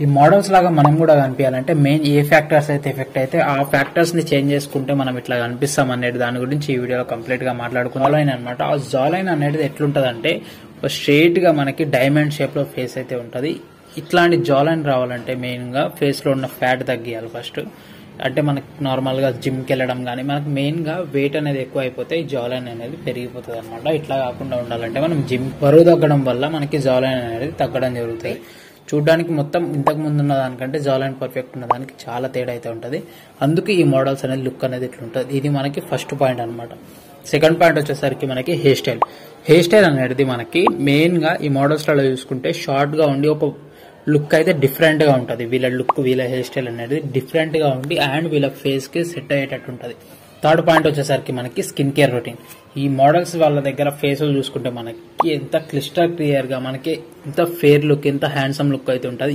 ఈ మోడల్స్ లాగా మనం కూడా కనిపించాలంటే మెయిన్ ఏ ఫ్యాక్టర్స్ అయితే ఎఫెక్ట్ అయితే ఆ ఫ్యాక్టర్స్ ని చేంజ్ చేసుకుంటే మనం ఇట్లా కనిపిస్తాం అనేది దాని గురించి ఈ వీడియోలో కంప్లీట్ గా మాట్లాడుకున్నాం. జా లైన్ అనమాట. ఆ జా లైన్ అనేది ఎట్లుంటదంటే స్ట్రైట్ గా మనకి డైమండ్ షేప్ లో ఫేస్ అయితే ఉంటది. ఇట్లాంటి జా లైన్ రావాలంటే మెయిన్ గా ఫేస్ లో ఉన్న ఫ్యాట్ తగ్గియాలి ఫస్ట్. అంటే మనకి నార్మల్ గా జిమ్ కి వెళ్ళడం కానీ మనకు మెయిన్ గా వెయిట్ అనేది ఎక్కువ అయిపోతే ఈ జా లైన్ అనేది పెరిగిపోతుంది అనమాట. ఇట్లా కాకుండా ఉండాలంటే మనం జిమ్ బరువు తగ్గడం వల్ల మనకి జా లైన్ అనేది తగ్గడం జరుగుతాయి. చూడడానికి మొత్తం ఇంతకు ముందు ఉన్న దానికంటే జా లైన్ పర్ఫెక్ట్ ఉన్న దానికి చాలా తేడా అయితే ఉంటుంది. అందుకే ఈ మోడల్స్ అనేది లుక్ అనేది ఇట్లా ఉంటుంది. ఇది మనకి ఫస్ట్ పాయింట్ అనమాట. సెకండ్ పాయింట్ వచ్చేసరికి మనకి హెయిర్ స్టైల్. హెయిర్ స్టైల్ అనేది మనకి మెయిన్ గా ఈ మోడల్స్ లో చూసుకుంటే షార్ట్ గా ఉండి ఒక లుక్ అయితే డిఫరెంట్ గా ఉంటది. వీళ్ళ లుక్ వీళ్ళ హెయిర్ స్టైల్ అనేది డిఫరెంట్ గా ఉండి అండ్ వీళ్ళ ఫేస్ కి సెట్ అయ్యేటట్టు ఉంటది. థర్డ్ పాయింట్ వచ్చేసరికి మనకి స్కిన్ కేర్ రొటీన్. ఈ మోడల్స్ వాళ్ళ దగ్గర ఫేస్ చూసుకుంటే మనకి ఎంత క్లిస్టర్ క్లియర్ గా మనకి ఎంత ఫేర్ లుక్ ఎంత హ్యాండ్సమ్ లుక్ అయితే ఉంటది.